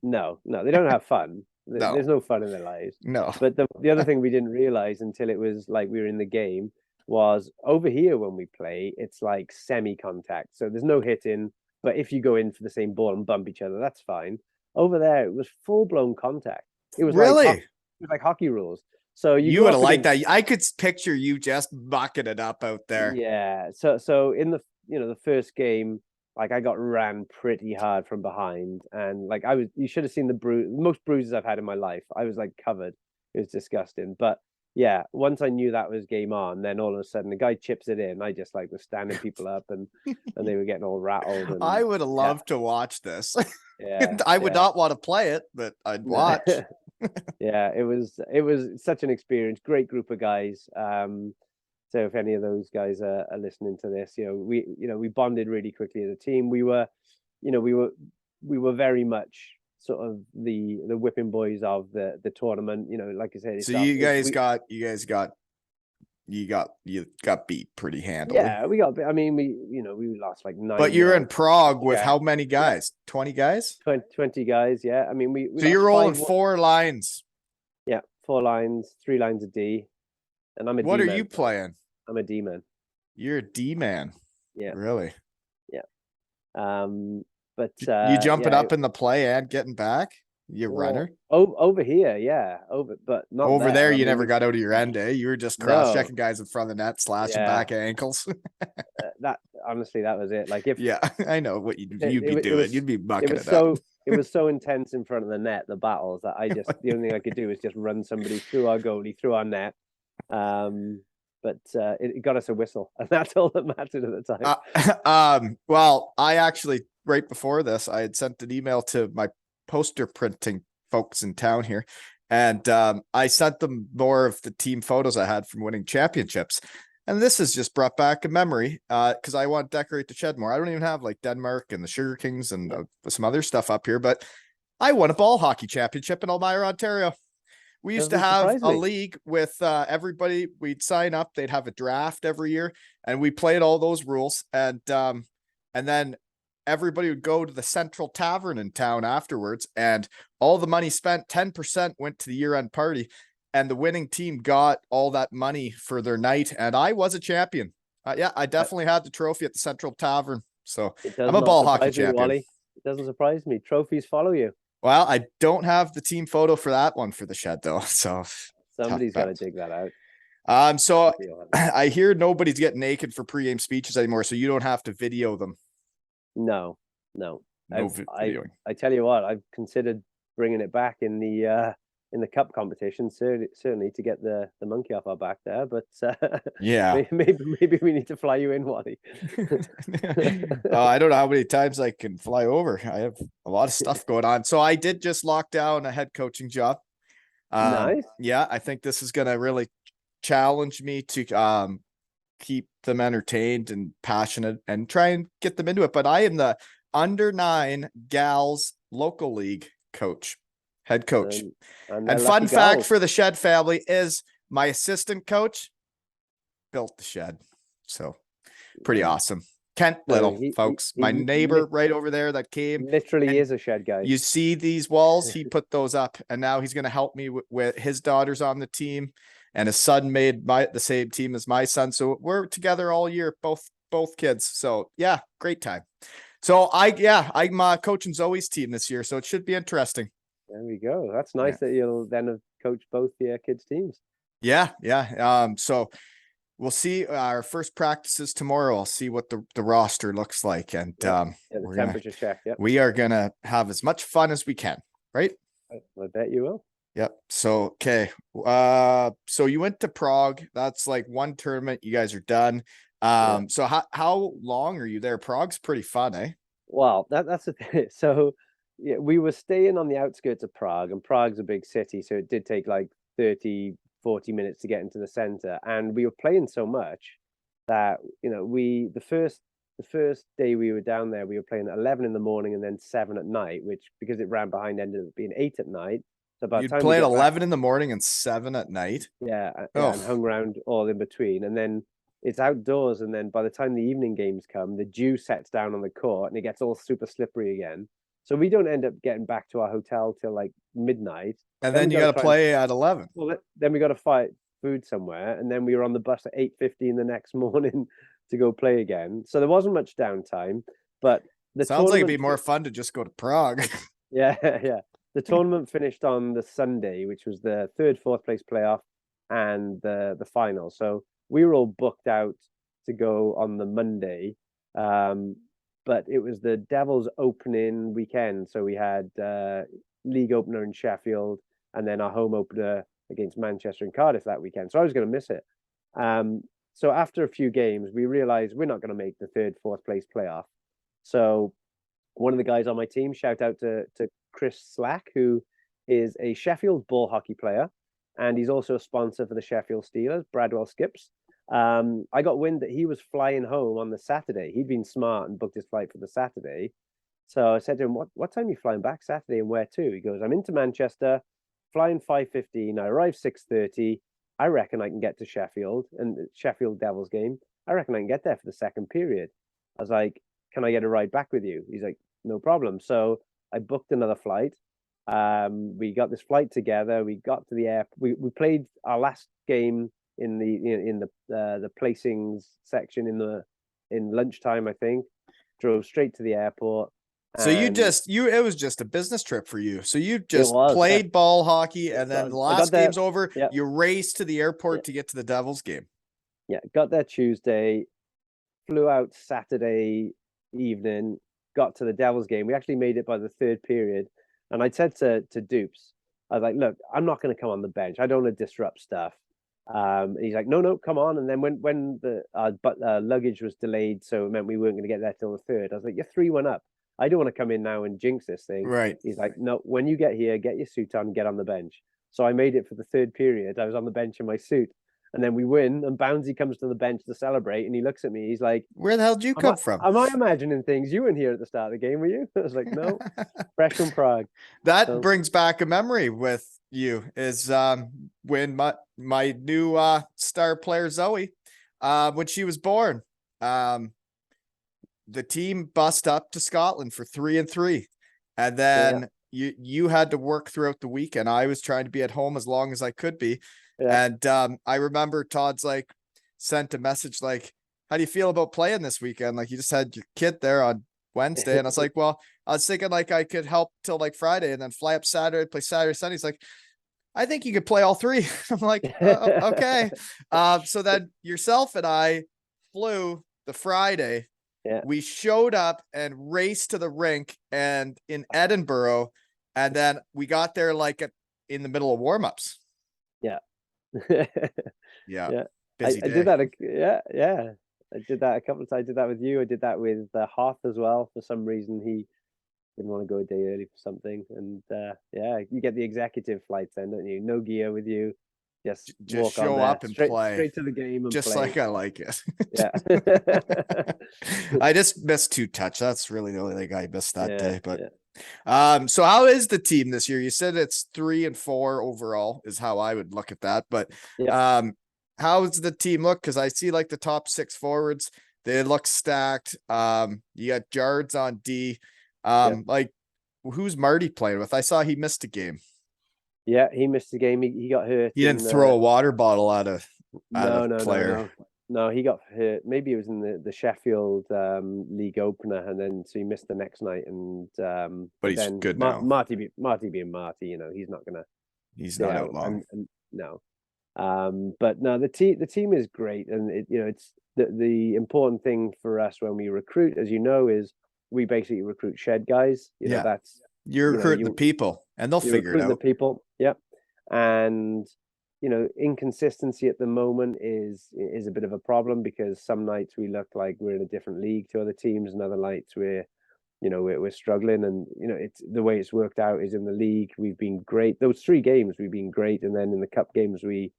No, they don't have fun. No. There's no fun in their lives. No. But the other thing we didn't realize until it was like we were in the game was over here when we play, it's like semi-contact. So there's no hitting, but if you go in for the same ball and bump each other, that's fine. Over there, it was full-blown contact. It was really? it was like hockey rules. So you would have liked that. I could picture you just bucking it up out there. Yeah. So in the the first game, like I got ran pretty hard from behind, and like you should have seen the most bruises I've had in my life. I was like covered. It was disgusting. But yeah, once I knew that was game on, then all of a sudden the guy chips it in. I just like was standing people up, and they were getting all rattled. And, I would have loved to watch this. Yeah, I would not want to play it, but I'd watch. Yeah, it was such an experience. Great group of guys. So if any of those guys are listening to this, we bonded really quickly as a team. We were very much sort of the whipping boys of the tournament. Like I said. So you guys got beat pretty handily. Yeah, we got. I mean, we lost like 9. But you're in Prague with how many guys? 20 guys? 20 guys. Yeah, I mean we so you're rolling 4 lines. Yeah, 4 lines, 3 lines of D, and I'm a. What are you playing? I'm a D man. You're a D man. Yeah. Really? Yeah. But you jumping up in the play and getting back? You runner? Over here, yeah. But not over there. You never got out of your end, eh? You were just cross checking guys in front of the net, slashing back ankles. That honestly, that was it. Like I know what you'd be doing. You'd be bucking it up. It was so intense in front of the net, the battles, that the only thing I could do was just run somebody through our goalie, through our net. But it got us a whistle, and that's all that mattered at the time. Well, I actually, right before this, I had sent an email to my poster printing folks in town here, and I sent them more of the team photos I had from winning championships. And this has just brought back a memory because I want to decorate the shed more. I don't even have like Denmark and the Sugar Kings and some other stuff up here, but I won a ball hockey championship in Elmira, Ontario. We used to have a league with everybody. We'd sign up. They'd have a draft every year, and we played all those rules. And then everybody would go to the Central Tavern in town afterwards, and all the money spent, 10% went to the year-end party, and the winning team got all that money for their night. And I was a champion. Yeah, I definitely had the trophy at the Central Tavern. So I'm a ball hockey champion. Wally. It doesn't surprise me. Trophies follow you. Well, I don't have the team photo for that one for the shed though. So somebody's got to dig that out. So I hear nobody's getting naked for pregame speeches anymore, so you don't have to video them. No. I tell you what, I've considered bringing it back in the cup competition, certainly to get the monkey off our back there. But Yeah. maybe we need to fly you in, Wally. I don't know how many times I can fly over. I have a lot of stuff going on. So I did just lock down a head coaching job. Nice. Yeah, I think this is going to really challenge me to keep them entertained and passionate and try and get them into it. But I am the under-9 gals local league coach, head coach. And fun fact for the Shed family is my assistant coach built the Shed. So pretty awesome. Kent Little, folks, my neighbor right over there that came. Literally is a Shed guy. You see these walls, he put those up, and now he's going to help me with his daughter's on the team, and his son made the same team as my son. So we're together all year, both kids. So yeah, great time. So I'm coaching Zoe's team this year, so it should be interesting. There we go. That's nice that you'll then have coached both the kids' teams. Yeah. So we'll see our first practices tomorrow. I'll see what the roster looks like, and the temperature check. Yep. We are gonna have as much fun as we can, right? I bet you will. Yep. So okay. So you went to Prague. That's like one tournament. You guys are done. So how long are you there? Prague's pretty fun, eh? Well, that's the thing. So yeah, we were staying on the outskirts of Prague, and Prague's a big city, so it did take like 30-40 minutes to get into the center. And we were playing so much that, you know, the first day we were down there, we were playing at 11 in the morning and then 7 at night, which, because it ran behind, ended up being 8 at night. So about you'd play at 11 in the morning and 7 at night. Yeah, and hung around all in between. And then it's outdoors, and then by the time the evening games come, the dew sets down on the court and it gets all super slippery again. So we don't end up getting back to our hotel till like midnight. And then you got to play at 11. Well, then we got to fight food somewhere, and then we were on the bus at 8:15 the next morning to go play again. So there wasn't much downtime, but sounds like it'd be more fun to just go to Prague. Yeah. The tournament finished on the Sunday, which was the 3rd, 4th place playoff and the final. So we were all booked out to go on the Monday. But it was the Devils opening weekend. So we had league opener in Sheffield, and then our home opener against Manchester and Cardiff that weekend. So I was going to miss it. So after a few games, we realized we're not going to make the 3rd, 4th place playoff. So one of the guys on my team, shout out to Chris Slack, who is a Sheffield ball hockey player, and he's also a sponsor for the Sheffield Steelers, Bradwell Skips. I got wind that he was flying home on the Saturday. He'd been smart and booked his flight for the Saturday. So I said to him, what time are you flying back Saturday, and where to? He goes, I'm into Manchester, flying 5:15. I arrive 6:30. I reckon I can get to Sheffield, and Sheffield Devils game. I reckon I can get there for the second period. I was like, can I get a ride back with you? He's like, no problem. So I booked another flight. We got this flight together. We got to the airport. We played our last game in the placings section in lunchtime, I think. Drove straight to the airport. So it was just a business trip for you. So you just played ball hockey, and then the last game's over. Yep. You raced to the airport to get to the Devils game. Yeah, got there Tuesday, flew out Saturday evening, got to the Devils game. We actually made it by the 3rd period. And I said to Dupes, I was like, look, I'm not going to come on the bench. I don't want to disrupt stuff. And he's like, no, come on. And then when the luggage was delayed, so it meant we weren't going to get there till the 3rd, I was like, you're 3-1 up. I don't want to come in now and jinx this thing. Right. He's like, no, when you get here, get your suit on, get on the bench. So I made it for the 3rd period. I was on the bench in my suit. And then we win, and Bouncy comes to the bench to celebrate, and he looks at me. He's like, where the hell did you come from? Am I imagining things? You weren't here at the start of the game, were you? I was like, no, fresh from Prague. That brings back a memory with you, is when my new star player, Zoe, when she was born, the team bussed up to Scotland for 3-3. And then you had to work throughout the week, and I was trying to be at home as long as I could be. Yeah. And I remember Todd's like sent a message like, how do you feel about playing this weekend? Like, you just had your kid there on Wednesday. And I was like, well, I was thinking like I could help till like Friday and then fly up Saturday, play Saturday, Sunday. He's like, I think you could play all 3. I'm like, okay. So then yourself and I flew the Friday. Yeah. We showed up and raced to the rink, and in Edinburgh, And then we got there like in the middle of warm-ups. Yeah. Yeah. Yeah. Busy I day. did that. Yeah. I did that a couple of times. I did that with you. I did that with Hoth as well. For some reason, he didn't want to go a day early for something. And yeah, you get the executive flights then, don't you? No gear with you. Just walk on show there, up and play. straight to the game and just play. like I like it. Yeah. I just missed 2 touch. That's really the only thing I missed that day. But yeah. so how is the team this year? You said it's 3-4 overall is how I would look at that. But Yeah. how does the team look? Because I see like the top 6 forwards, they look stacked. You got Jards on D. Like who's Marty playing with? I saw he missed a game. Yeah, he missed the game. He got hurt. He didn't throw a water bottle at a player. No, he got hurt. Maybe it was in the Sheffield league opener, and then so he missed the next night. And but he's then good now. Marty being Marty, he's not gonna. He's not out long. And no, but no, the team is great, and it's the important thing for us when we recruit, as you know, is we basically recruit shed guys. That's you're recruiting the people, and they'll figure it out. The people, yeah, and inconsistency at the moment is a bit of a problem because some nights we look like we're in a different league to other teams, and other nights we're struggling. And it's the way it's worked out is in the league we've been great. Those 3 games we've been great, and then in the cup games we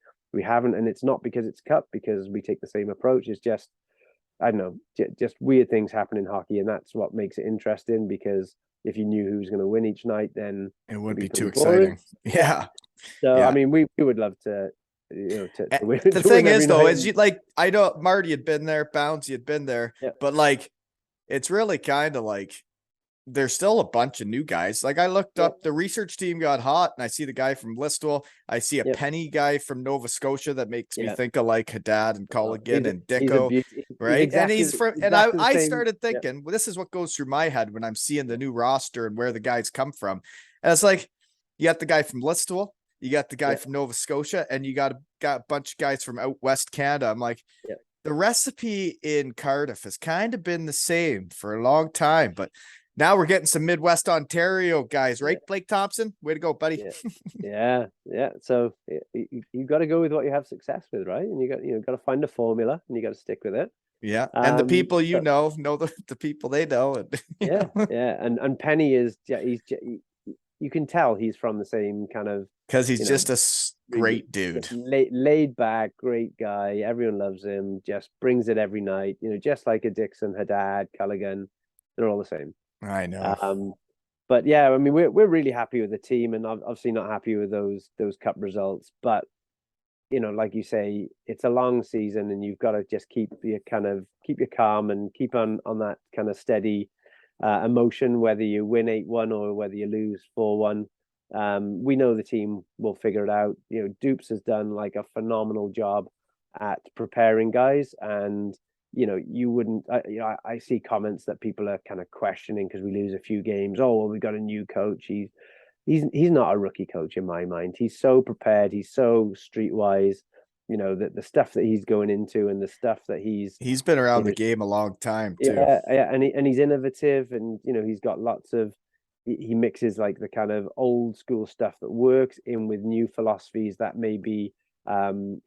haven't. And it's not because it's cup, because we take the same approach. It's just I don't know, just weird things happen in hockey, and that's what makes it interesting. Because if you knew who was going to win each night, then it wouldn't be too exciting. Yeah. So I mean, we would love to win. The thing is, though, is I know Marty had been there, Bouncy had been there, but like it's really kind of like there's still a bunch of new guys. Like I looked up, the research team got hot, and I see the guy from Listowel. I see a Penny guy from Nova Scotia that makes me think of like Haddad and Colligan and Dicko, right? Exactly, and he's from, and I started thinking, well, this is what goes through my head when I'm seeing the new roster and where the guys come from. And it's like, you got the guy from Listowel, you got the guy from Nova Scotia, and you got a bunch of guys from out West Canada. I'm like, the recipe in Cardiff has kind of been the same for a long time, but now we're getting some Midwest Ontario guys, right? Blake Thompson, way to go, buddy. Yeah. So you got to go with what you have success with, right? And you got to find a formula, and you got to stick with it. Yeah, and the people know the people they know. And, and Penny is you can tell he's from the same kind of, because he's just a great dude, laid back, great guy. Everyone loves him. Just brings it every night. Just like a Dixon, Haddad, Culligan, they're all the same. I know. But yeah, I mean, we're really happy with the team, and obviously not happy with those cup results. But like you say, it's a long season, and you've got to just keep your calm and keep on that kind of steady emotion, whether you win 8-1 or whether you lose 4-1. We know the team will figure it out. Dupes has done like a phenomenal job at preparing guys, and you wouldn't. I see comments that people are kind of questioning because we lose a few games. Oh, well, we got a new coach. He's not a rookie coach in my mind. He's so prepared. He's so streetwise. The stuff that he's going into, and the stuff that he's been around the game a long time too. Yeah, and he's innovative, and he's got lots of. He mixes like the kind of old school stuff that works in with new philosophies that maybe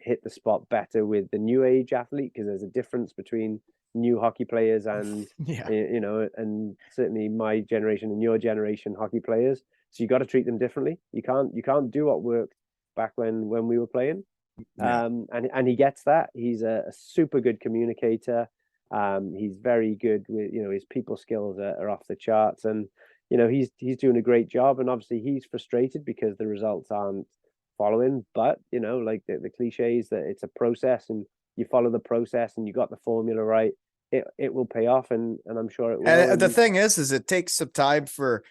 hit the spot better with the new age athlete, because there's a difference between new hockey players and and certainly my generation and your generation hockey players. So you got to treat them differently. You can't do what worked back when we were playing. And he gets that. He's a super good communicator. He's very good with his people skills are off the charts, and he's doing a great job. And obviously he's frustrated because the results aren't following, but like the cliches that it's a process, and you follow the process, and you got the formula right, it will pay off, and I'm sure it will. And the thing is it takes some time for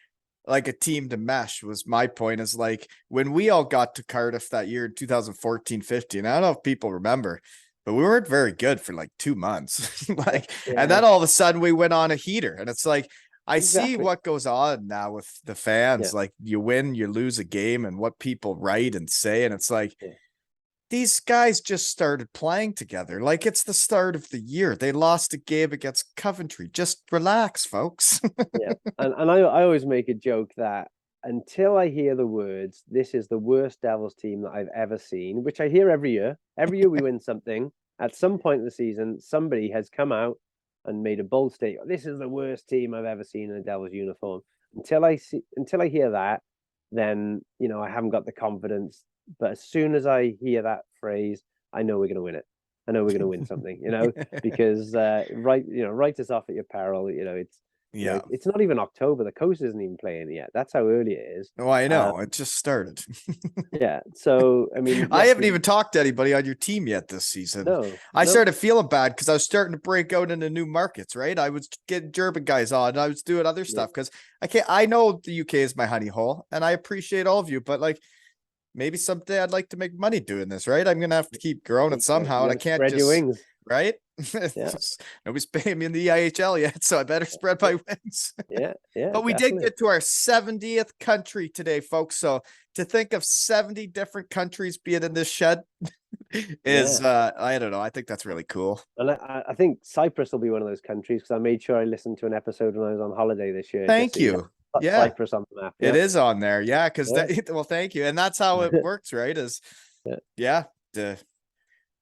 like a team to mesh. Was my point, is like when we all got to Cardiff that year in 2014-15, I don't know if people remember, but we weren't very good for like 2 months. And then all of a sudden we went on a heater, and it's like I see what goes on now with the fans. Like you win, you lose a game, and what people write and say. And it's like, these guys just started playing together. Like it's the start of the year. They lost a game against Coventry. Just relax, folks. And I always make a joke that, until I hear the words, "This is the worst Devils team that I've ever seen," which I hear every year. Every year we win something. At some point in the season, somebody has come out and made a bold statement. This is the worst team I've ever seen in a Devils uniform. Until I hear that, then I haven't got the confidence. But as soon as I hear that phrase, I know we're going to win it. I know we're going to win something. Because write us off at your peril. Yeah. It's not even October. The coast isn't even playing yet. That's how early it is. Oh, I know. It just started. Yeah. So, I mean, I haven't even talked to anybody on your team yet this season. I started feeling bad because I was starting to break out into new markets, right? I was getting German guys on, and I was doing other stuff because I know the UK is my honey hole, and I appreciate all of you, but like maybe someday I'd like to make money doing this, right? I'm gonna have to keep growing it somehow, and I can't spread your wings. Right? Yeah. Nobody's paying me in the IHL yet, so I better spread my wings. Yeah. But we did get to our 70th country today, folks. So to think of 70 different countries being in this shed is I don't know. I think that's really cool. And I think Cyprus will be one of those countries because I made sure I listened to an episode when I was on holiday this year. Thank you. Yeah, Cyprus on the map. It is on there. Yeah, because well, thank you. And that's how it works, right? Is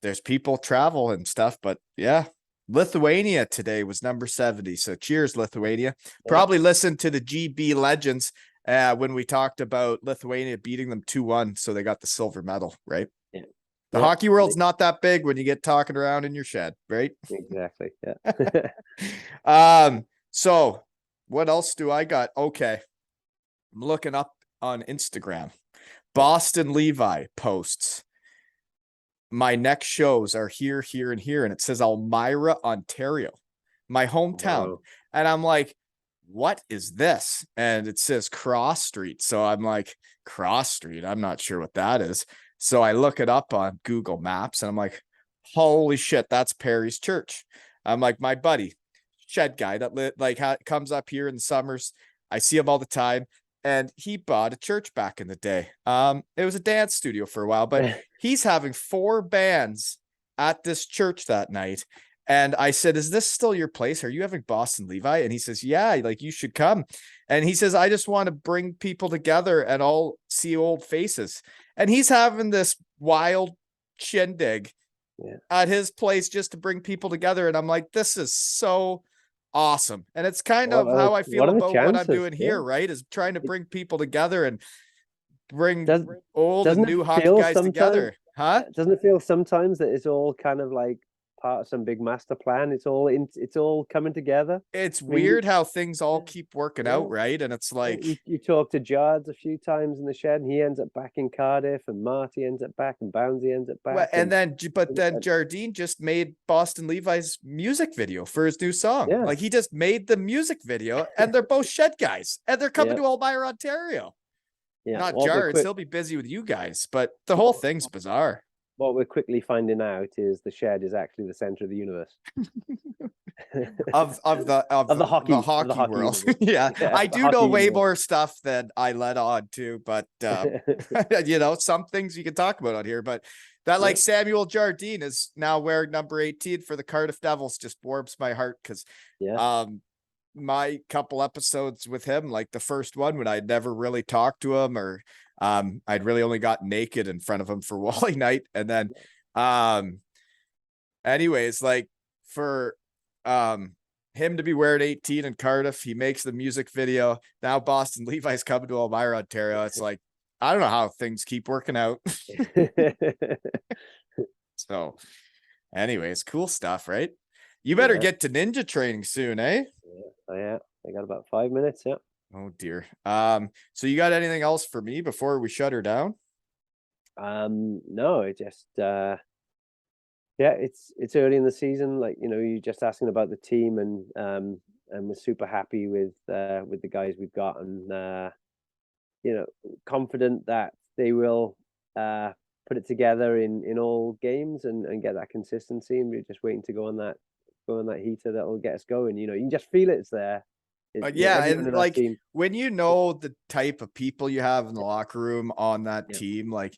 there's people travel and stuff, but yeah. Lithuania today was number 70. So cheers, Lithuania. Probably listened to the GB Legends when we talked about Lithuania beating them 2-1. So they got the silver medal, right? Yeah. The hockey world's not that big when you get talking around in your shed, right? Exactly. Yeah. So what else do I got? Okay. I'm looking up on Instagram. Boston Levi posts. My next shows are here, here, and here. And it says Elmira, Ontario, my hometown. Wow. And I'm like, what is this? And it says Cross Street. So I'm like, Cross Street? I'm not sure what that is. So I look it up on Google Maps and I'm like, holy shit, that's Perry's church. I'm like, my buddy, shed guy that comes up here in the summers. I see him all the time. And he bought a church back in the day. It was a dance studio for a while, but he's having 4 bands at this church that night. And I said, is this still your place? Are you having Boston Levi? And he says, yeah, like you should come. And he says, I just want to bring people together and all see old faces. And he's having this wild shindig at his place just to bring people together. And I'm like, this is so awesome. And it's kind of how I feel about what I'm doing here, right? Is trying to bring people together and bring old and new hockey guys together. Huh? Doesn't it feel sometimes that it's all kind of like part of some big master plan? It's all coming together. It's weird how things all keep working out, right? And it's like you talk to Jards a few times in the shed, and he ends up back in Cardiff, and Marty ends up back, and Bouncy ends up back. Well, but then Jardine just made Boston Levi's music video for his new song. Yeah. Like he just made the music video, and they're both shed guys, and they're coming to Elmira, Ontario. Yeah, not Jards. He'll be busy with you guys, but the whole thing's bizarre. What we're quickly finding out is the shed is actually the center of the universe. of the hockey world. Yeah, I do know way more stuff than I let on to, but some things you can talk about on here. But that Samuel Jardine is now wearing number 18 for the Cardiff Devils just warms my heart because my couple episodes with him, like the first one when I'd never really talked to him or I'd really only got naked in front of him for Wally night. And then anyways, like for him to be wearing 18 in Cardiff, he makes the music video. Now Boston Levi's coming to Elmira, Ontario. It's like, I don't know how things keep working out. So anyways, cool stuff, right? You better get to ninja training soon, eh? Yeah, I got about 5 minutes. Yeah. Oh dear. So you got anything else for me before we shut her down? No, it just it's early in the season. Like, you're just asking about the team and we're super happy with the guys we've got and confident that they will put it together in all games and get that consistency, and we're just waiting to go on that heater that'll get us going. You can just feel it's there. And like when the type of people you have in the locker room on that team, like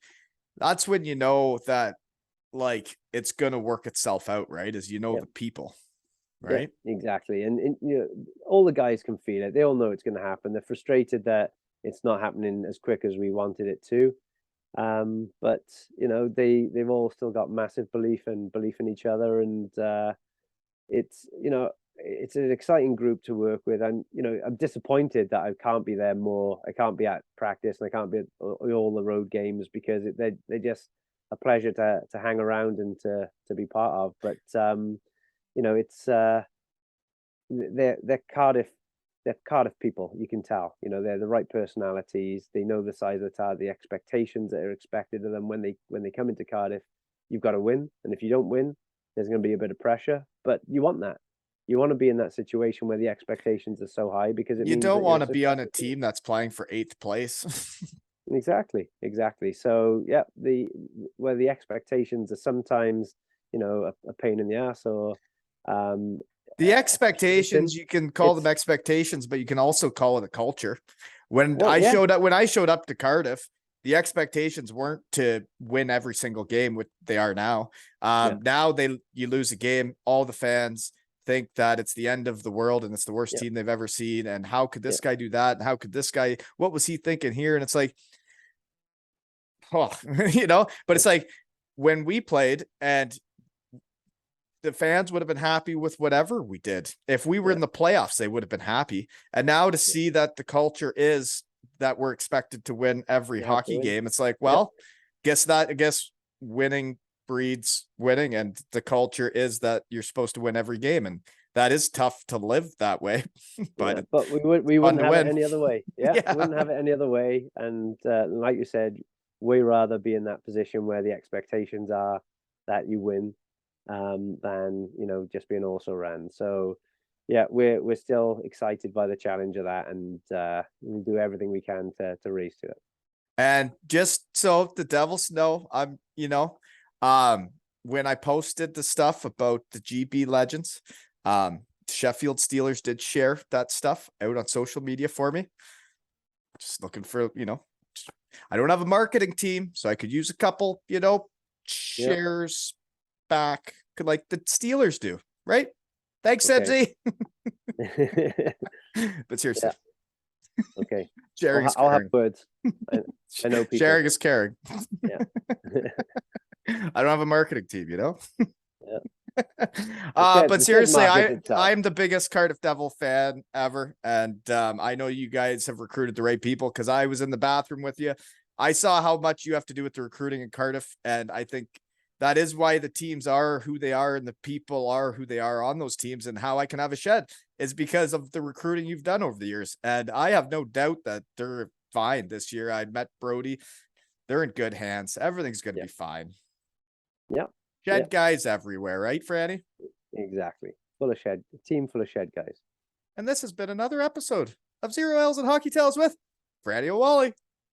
that's when that like it's gonna work itself out, right? As the people, right? Yeah, exactly. And all the guys can feel it. They all know it's gonna happen. They're frustrated that it's not happening as quick as we wanted it to. But you know, they've all still got massive belief in each other, and it's, you know, it's an exciting group to work with. And you know, I'm disappointed that I can't be there more. I can't be at practice, and I can't be at all the road games, because they're just a pleasure to hang around and to be part of. But you know, it's they're Cardiff people. You can tell, you know, they're the right personalities. They know the size of the target, the expectations that are expected of them when they come into Cardiff. You've got to win, and if you don't win, there's going to be a bit of pressure. But you want that. You want to be in that situation where the expectations are so high, because it You means don't that want to you're be on a successful. team that's playing for 8th place. Exactly. So yeah, where the expectations are sometimes, you know, a pain in the ass, or The frustration. expectations, you can call them It's expectations, but you can also call it a culture. When well, I yeah, showed up, when I showed up to Cardiff, the expectations weren't to win every single game, which they are now. yeah, Now you lose a game, all the fans think that it's the end of the world and it's the worst yeah, team they've ever seen. And how could yeah, this guy do that? And how could this guy, what was he thinking here? And it's like, oh, you know, but yeah, it's like when we played and the fans would have been happy with whatever we did. If we were yeah, in the playoffs, they would have been happy. And now to yeah. see that the culture is that we're expected to win every You have to hockey win. game, it's like, Yeah, well, I guess winning breeds winning, and the culture is that you're supposed to win every game, and that is tough to live that way, but yeah. it's But we fun wouldn't to have it win. any other way. Yeah, we Yeah. wouldn't have it any other way. And like you said, we rather be in that position where the expectations are that you win, than, you know, just being also ran. So yeah, we're still excited by the challenge of that, and we'll do everything we can to raise to it. And just so the Devils know, when I posted the stuff about the GB Legends, Sheffield Steelers did share that stuff out on social media for me. Just looking for, I don't have a marketing team, so I could use a couple, Yep. shares back, like the Steelers do, right? Thanks, Okay. MZ. But seriously, Yeah. Okay. sharing is I'll have caring. words. I know people. Sharing is caring. Yeah. I don't have a marketing team, Yeah. The But shed seriously, markets itself. I'm the biggest Cardiff Devil fan ever, and I know you guys have recruited the right people, because I was in the bathroom with you. I saw how much you have to do with the recruiting in Cardiff, and I think that is why the teams are who they are and the people are who they are on those teams, and how I can have a shed is because of the recruiting you've done over the years. And I have no doubt that they're fine this year. I met Brody. They're in good hands. Everything's going to Yeah. be fine. Yeah. Shed guys everywhere, right, Franny? Exactly. Full of shed. A team full of shed guys. And this has been another episode of Zero L's and Hockey Tales with Franny O'Wally.